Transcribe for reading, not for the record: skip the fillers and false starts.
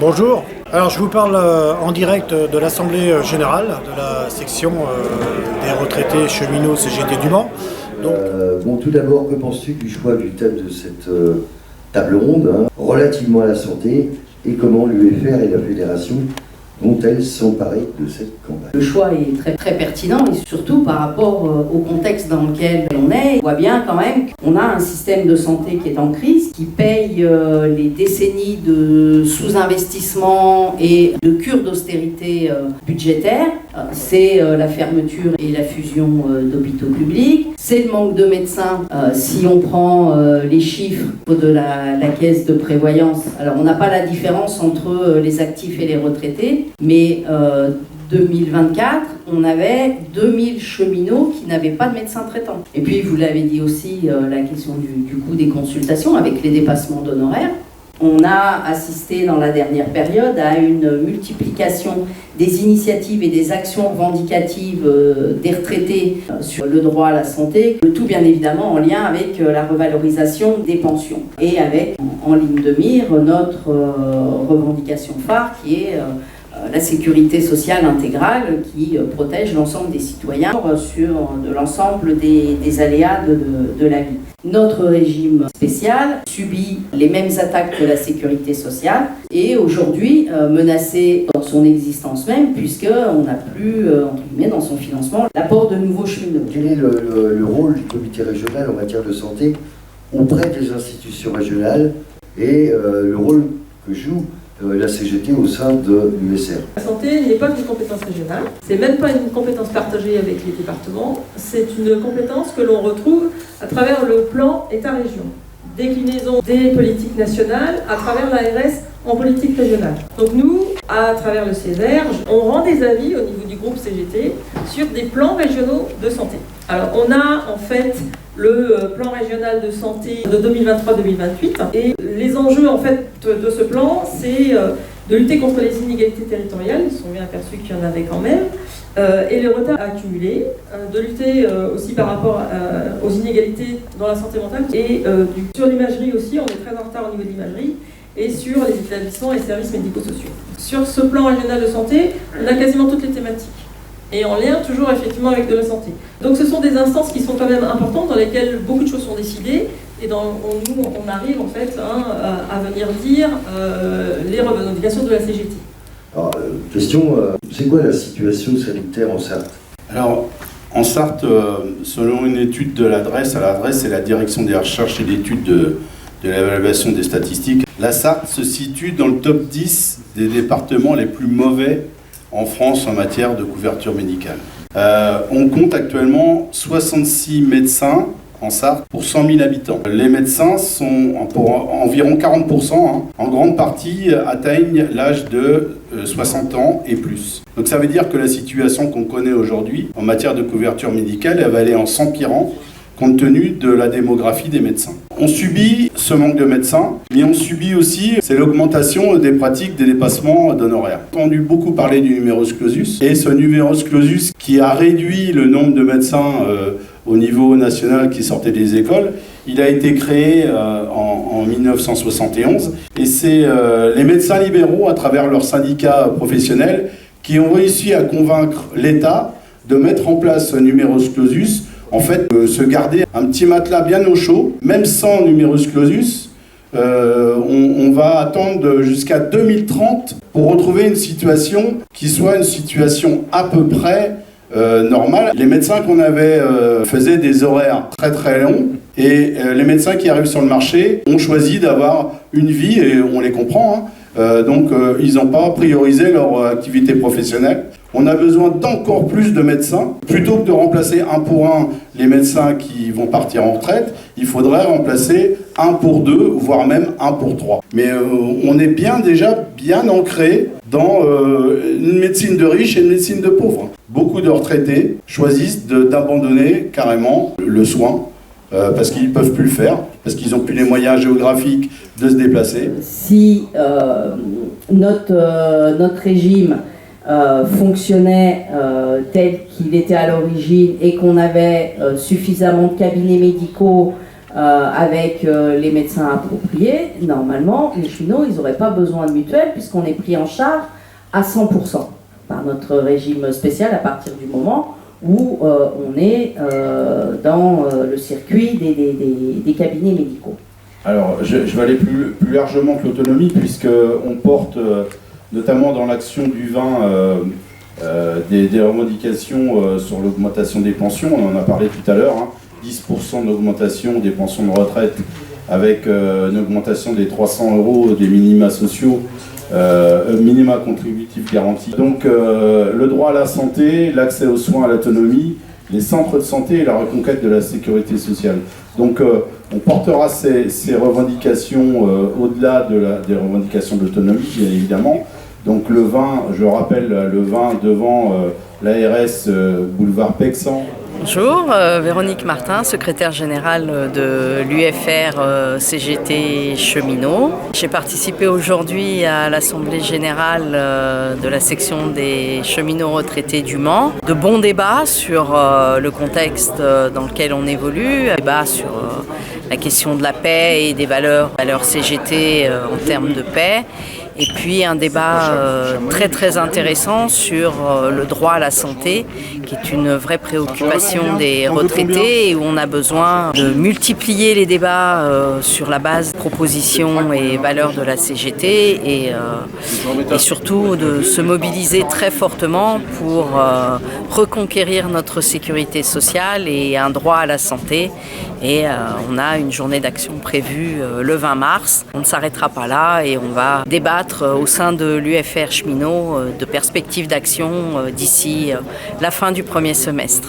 Bonjour, alors je vous parle en direct de l'Assemblée Générale, de la section des retraités cheminots CGT du Mans. Tout d'abord, que penses-tu du choix du thème de cette table ronde relativement à la santé et comment l'UFR et la Fédération vont-elles s'emparer de cette campagne? Le choix est très, très pertinent et surtout par rapport au contexte dans lequel on est. On voit bien quand même qu'on a un système de santé qui est en crise, qui paye les décennies de sous-investissement et de cure d'austérité budgétaire. C'est la fermeture et la fusion d'hôpitaux publics. C'est le manque de médecins. Si on prend les chiffres de la caisse de prévoyance, alors on n'a pas la différence entre les actifs et les retraités, mais 2024, on avait 2000 cheminots qui n'avaient pas de médecin traitant. Et puis, vous l'avez dit aussi, la question du coût des consultations avec les dépassements d'honoraires. On a assisté dans la dernière période à une multiplication des initiatives et des actions revendicatives des retraités sur le droit à la santé, le tout bien évidemment en lien avec la revalorisation des pensions et avec en ligne de mire notre revendication phare qui est la sécurité sociale intégrale qui protège l'ensemble des citoyens sur l'ensemble des aléas de la vie. Notre régime spécial subit les mêmes attaques que la sécurité sociale et aujourd'hui menacé dans son existence même puisqu'on n'a plus, entre guillemets, dans son financement, l'apport de nouveaux cheminots. Quel est le rôle du comité régional en matière de santé auprès des institutions régionales et le rôle que joue la CGT au sein de l'USR? La santé n'est pas une compétence régionale, c'est même pas une compétence partagée avec les départements, c'est une compétence que l'on retrouve à travers le plan État-région. Déclinaison des politiques nationales à travers l'ARS en politique régionale. Donc nous, à travers le Césaire, on rend des avis au niveau du groupe CGT sur des plans régionaux de santé. Alors on a en fait le plan régional de santé de 2023-2028 et les enjeux en fait de ce plan, c'est de lutter contre les inégalités territoriales, ils sont bien aperçus qu'il y en avait quand même, et le retard accumulé, de lutter aussi par rapport aux inégalités dans la santé mentale et sur l'imagerie aussi, on est très en retard au niveau de l'imagerie, et sur les établissements et services médico-sociaux. Sur ce plan régional de santé, on a quasiment toutes les thématiques, et en lien toujours effectivement avec de la santé. Donc ce sont des instances qui sont quand même importantes, dans lesquelles beaucoup de choses sont décidées, et nous, on arrive en fait à venir dire les revendications de la CGT. Alors, question, c'est quoi la situation sanitaire en Sarthe? Alors, en Sarthe, selon une étude de l'adresse, c'est la direction des recherches et d'études de l'évaluation des statistiques, la Sarthe se situe dans le top 10 des départements les plus mauvais en France en matière de couverture médicale. On compte actuellement 66 médecins en Sarthe pour 100 000 habitants. Les médecins sont pour environ 40%, en grande partie atteignent l'âge de 60 ans et plus. Donc ça veut dire que la situation qu'on connaît aujourd'hui en matière de couverture médicale, elle va aller en s'empirant compte tenu de la démographie des médecins. On subit ce manque de médecins, mais on subit aussi l'augmentation des pratiques des dépassements d'honoraires. On a entendu beaucoup parler du numerus clausus, et ce numerus clausus qui a réduit le nombre de médecins au niveau national qui sortaient des écoles, il a été créé en 1971, et c'est les médecins libéraux, à travers leurs syndicats professionnels, qui ont réussi à convaincre l'État de mettre en place ce numerus clausus. En fait, se garder un petit matelas bien au chaud, même sans numerus clausus, on va attendre jusqu'à 2030 pour retrouver une situation qui soit une situation à peu près normale. Les médecins qu'on avait faisaient des horaires très très longs, et les médecins qui arrivent sur le marché ont choisi d'avoir une vie, et on les comprend, donc ils n'ont pas priorisé leur activité professionnelle. On a besoin d'encore plus de médecins. Plutôt que de remplacer un pour un les médecins qui vont partir en retraite, il faudrait remplacer un pour deux, voire même un pour trois. Mais on est déjà bien ancré dans une médecine de riches et une médecine de pauvres. Beaucoup de retraités choisissent d'abandonner carrément le soin parce qu'ils ne peuvent plus le faire, parce qu'ils n'ont plus les moyens géographiques de se déplacer. Si notre régime fonctionnait tel qu'il était à l'origine et qu'on avait suffisamment de cabinets médicaux avec les médecins appropriés, normalement, les cheminots, ils n'auraient pas besoin de mutuelle puisqu'on est pris en charge à 100% par notre régime spécial à partir du moment où on est dans le circuit des cabinets médicaux. Alors, je vais aller plus largement que l'autonomie, puisqu'on porte, notamment dans l'action du vin, des revendications sur l'augmentation des pensions. On en a parlé tout à l'heure, 10% d'augmentation des pensions de retraite, avec une augmentation des 300 € des minima sociaux, minima contributifs garantis. Donc, le droit à la santé, l'accès aux soins, à l'autonomie, les centres de santé et la reconquête de la sécurité sociale. Donc on portera ces revendications au-delà des revendications d'autonomie, bien évidemment. Donc le vin, je rappelle, le vin devant l'ARS boulevard Pexan. Bonjour, Véronique Martin, secrétaire générale de l'UFR CGT Cheminots. J'ai participé aujourd'hui à l'Assemblée générale de la section des cheminots retraités du Mans. De bons débats sur le contexte dans lequel on évolue, débats sur la question de la paix et des valeurs CGT en termes de paix. Et puis un débat très très intéressant sur le droit à la santé, qui est une vraie préoccupation des retraités et où on a besoin de multiplier les débats sur la base de propositions et valeurs de la CGT et surtout de se mobiliser très fortement pour reconquérir notre sécurité sociale et un droit à la santé. Et on a une journée d'action prévue le 20 mars. On ne s'arrêtera pas là et on va débattre au sein de l'UFR Cheminots de perspectives d'action d'ici la fin du premier semestre.